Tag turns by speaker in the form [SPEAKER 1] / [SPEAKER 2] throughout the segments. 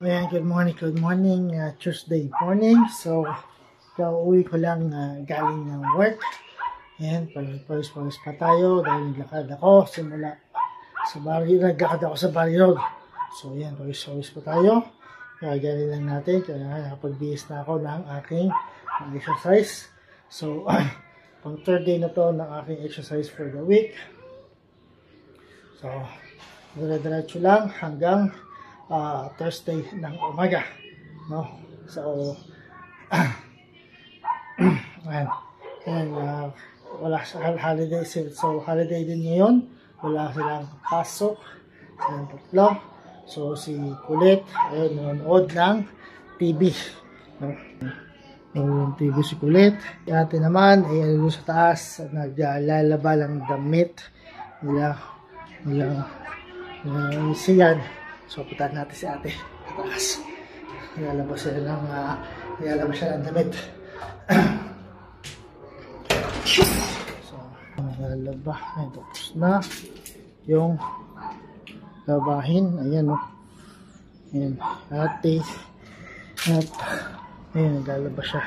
[SPEAKER 1] Ayan, good morning, Tuesday morning. So, kauwi ko lang galing ng work. Ayan, pawis pa tayo dahil naglakad ako simula sa barrio, naglakad ako sa barrio. So, ayan, pawis pa tayo. Kaya galing lang natin, kaya nakapag-bihis na ako ng aking exercise. So, pang third day na to ng aking exercise for the week. So, dire-diretso lang hanggang Thursday ng umaga, no? So, ayan, wala sa holiday sale. So, holiday din ngayon. Wala silang pasok. Silang tatlo. So, si Kulit, ayun, nanonood ng TV. No? Yung TV si Kulit. Ate naman, ay ano sa taas, naglalaba lang damit nila. Siyan. So, puntahan natin si ate sa taas. Naglalaba siya ng damit. So, naglalaba. Ay, tapos na yung labahin. Ayan, o. Ayan, ate. At, ayan, naglalaba siya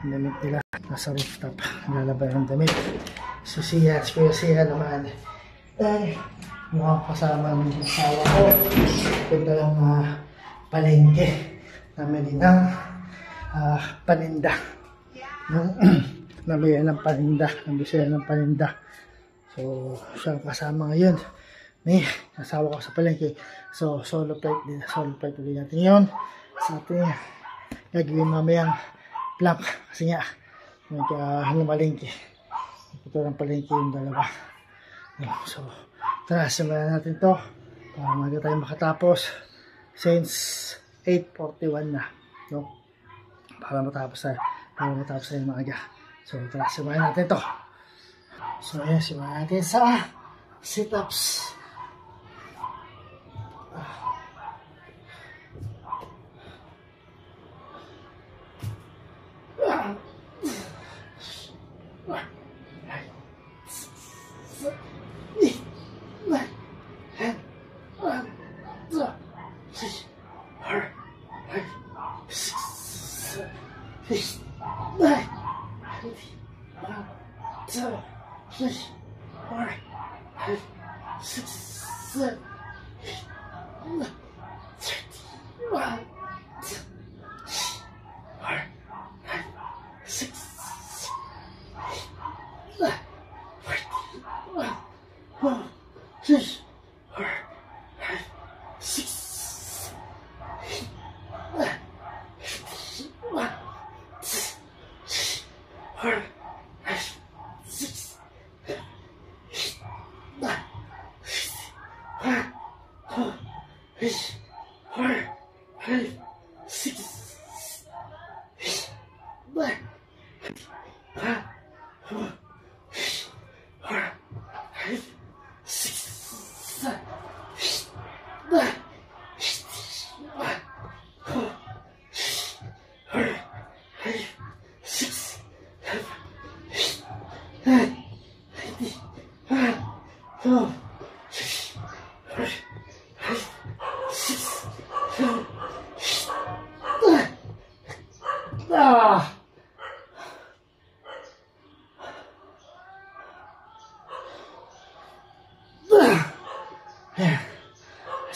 [SPEAKER 1] ng damit nila. Nasa rooftop. Naglalaba ng damit. Si Kuya Siya naman. Mukhang kasama ng asawa ko. Punta lang palengke. Namili ng paninda. Nabili ng paninda. So, siyang kasama ngayon. May asawa ko sa palengke. So, solo flight ulit natin yun. Sa ating gagawin mamayang plank. Kasi nga, lumalengke. Ito ng palengke yung dalawa. So, tara, simulan natin to para maga tayo makatapos since 8:41 na, no? Para matapos tayo maaga. So, tara, simulan natin to. So, ayan, simulan natin sa sit-ups.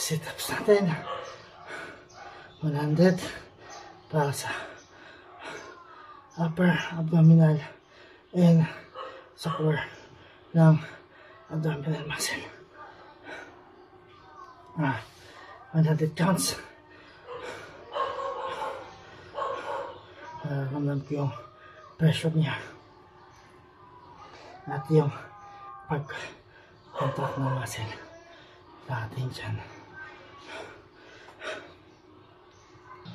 [SPEAKER 1] Sit-ups natin 100 para sa upper abdominal and sa core ng abdominal muscle. 100 counts. Ramdam ko yung pressure niya at yung pag-contract ng muscle sa ating dyan.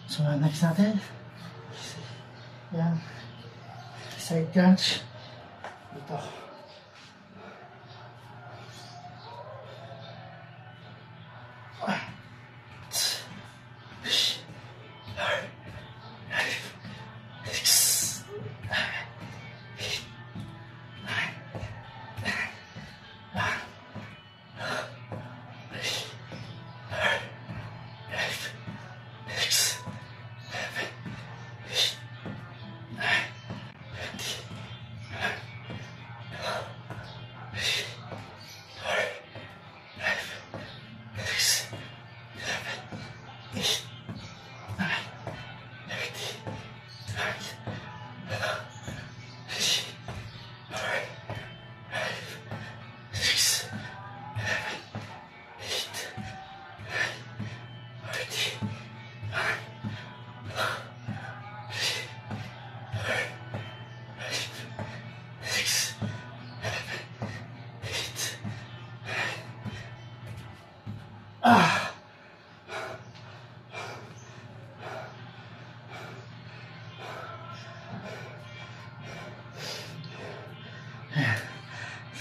[SPEAKER 1] So, next natin, yan, side crunch, ito.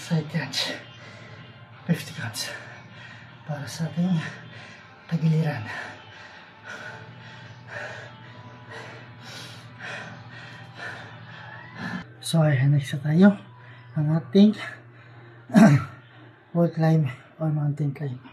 [SPEAKER 1] Side crunch, 50 counts para sa ating tagiliran. So ayan, next na tayo ang ating wall climb or mountain climb.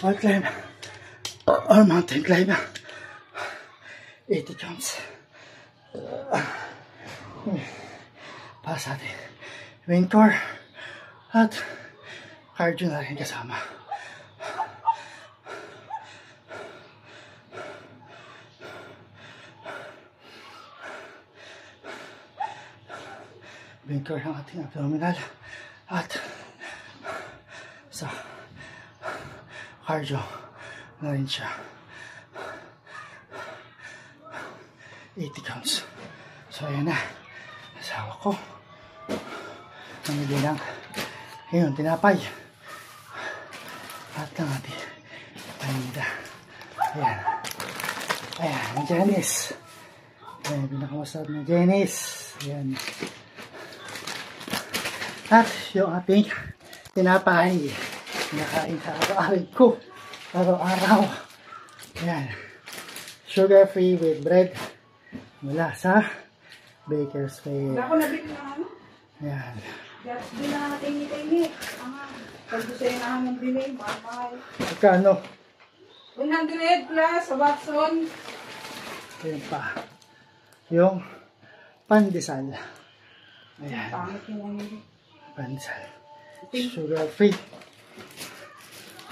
[SPEAKER 1] Wall climb or mountain climb, 80 counts para sa atin. Main core at cardio na rin kasama. Main core ang ating abdominal at sa cardio na rin siya. 80 counts. So ayan na, asawa ko namili lang ngayon tinapay at lang ating paninda. Ayan, ayan ang Janice, ayan pinakamasarap na Janice. Ayan, at yung ating tinapay nakain sa araw-araw ko. Araw-araw. Ayan. Sugar free with bread. Mula sa Baker's Fair.
[SPEAKER 2] Ako nabili na ano?
[SPEAKER 1] Ayan.
[SPEAKER 2] Di na tingi-tingi. Pagdo sa'yo na ang bili. Mahal.
[SPEAKER 1] Magkano?
[SPEAKER 2] 100 plus sa Watson.
[SPEAKER 1] Ayan pa. Yung pandesal. Ayan.
[SPEAKER 2] Pangit yung ano.
[SPEAKER 1] Pandesal. Sugar free.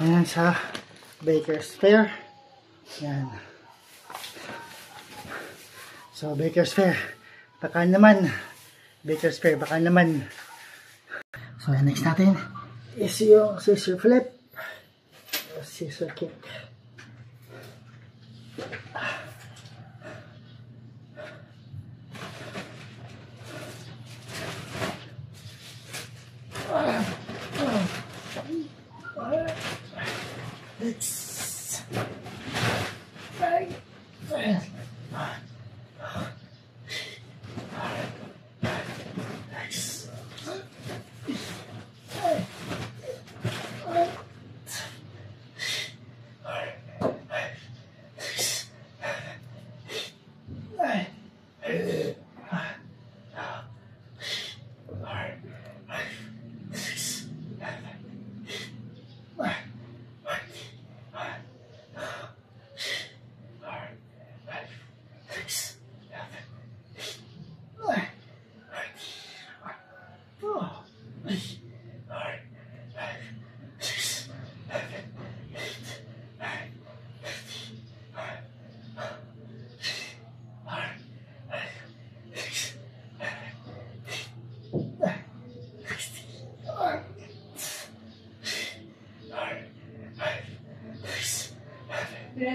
[SPEAKER 1] Ayan sa Baker's Fair. Ayan. So, Baker's Fair. Baka naman. Baker's Fair. Baka naman. So, next natin is yung scissor flip. Scissor kick.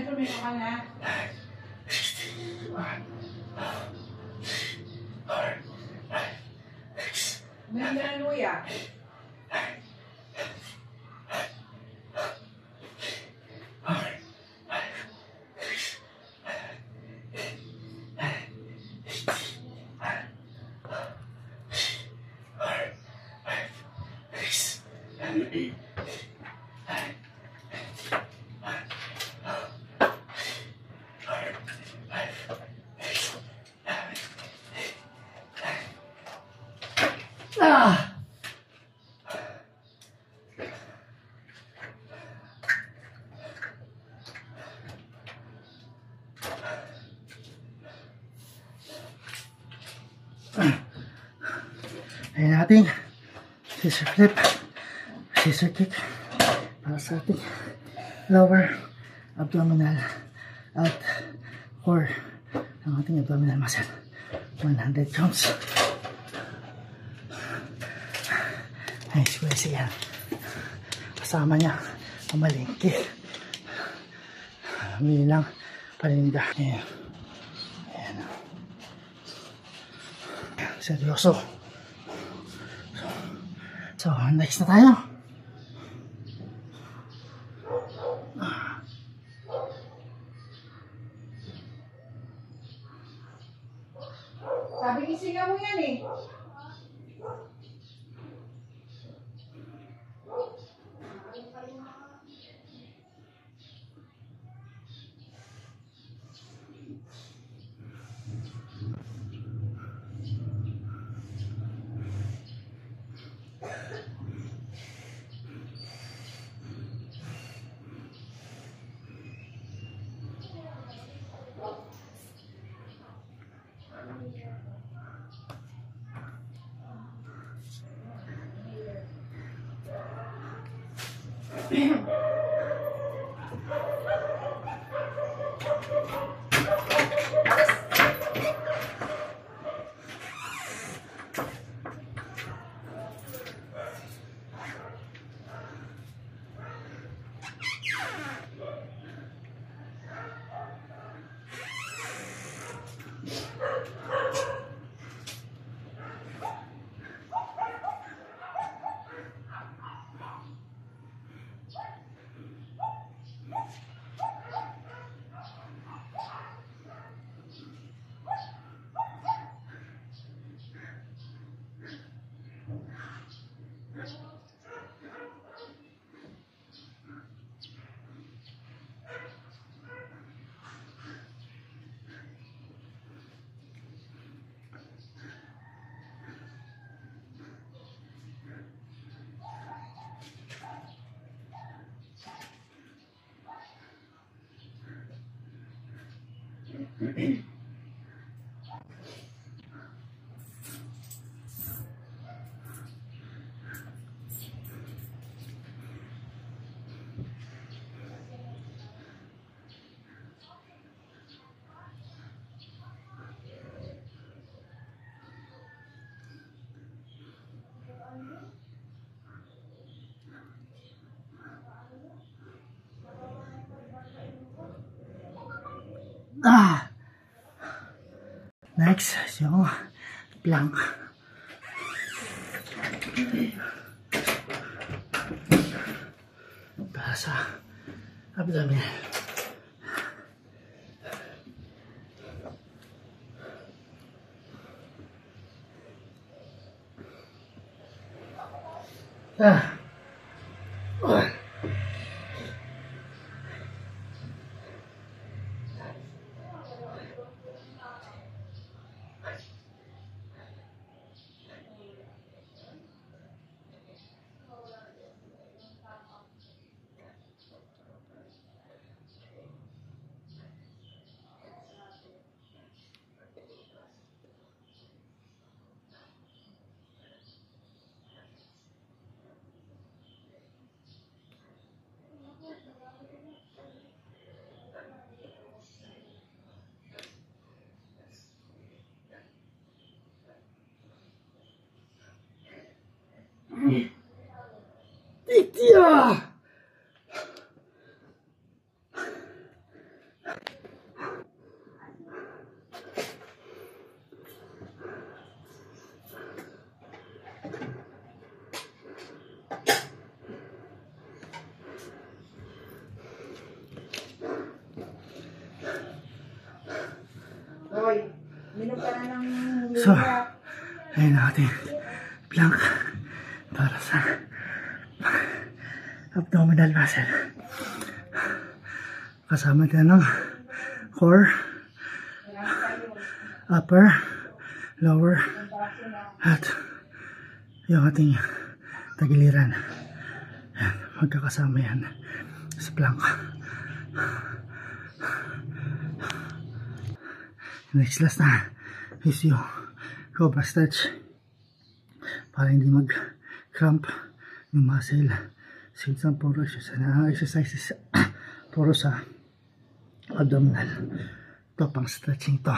[SPEAKER 2] sumika ka na. Uminom ka ng luya.
[SPEAKER 1] Ah! Ayan natin scissor flip, scissor kick para sa ating lower abdominal at core ng ating abdominal muscle. 100 counts. Ay, squeeze yan. Kasama niya pamalingki. Bilang paninda. Ayan. Ayan. Seryoso. So, next na tayo.
[SPEAKER 2] Sabi isingaw mo yan eh.
[SPEAKER 1] Next, yung plank. Para sa abdomen.
[SPEAKER 2] Minom ka na ng
[SPEAKER 1] So,
[SPEAKER 2] lula.
[SPEAKER 1] ayun ang ating plank para sa abdominal muscle. Kasama din ng core, upper, lower, at yung ating tagiliran. Ayan, magkakasama yan sa plank. Next last na is yung cobra stretch para hindi mag-cramp yung muscle, since ang puro exercises puro sa abdominal. Ito pang stretching to.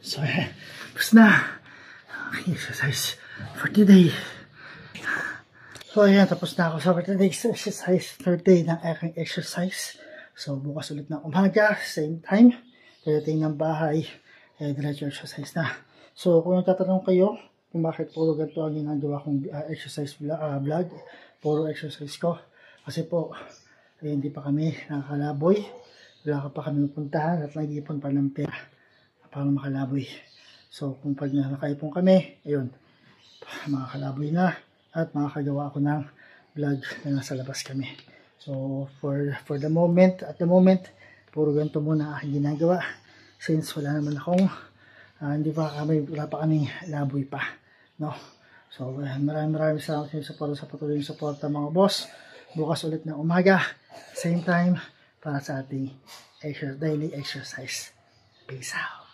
[SPEAKER 1] So, tapos na ang exercise for today. So, ayan, tapos na ako sa today's exercise, third day ng aking exercise. So, bukas ulit ng umaga, same time. Pagdating ng bahay, diretso exercise na. So, kung nagtatanong kayo kung bakit puro ganito ang ginagawa kong exercise vlog, puro exercise ko. Kasi po, hindi pa kami nakakalaboy. Wala pa kami mapuntahan at nag-iipon pa ng pera para makalaboy. So, kung pag nakaipon kami, ayun, makakalaboy na at makakagawa ako ng vlog na nasa labas kami. So, for the moment, at the moment, puro ganito muna aking ginagawa since wala naman akong, wala pa kaming laboy pa, no? So, maraming salamat sa patuloy yung suporta mga boss. Bukas ulit na umaga, same time, para sa ating daily exercise. Peace out.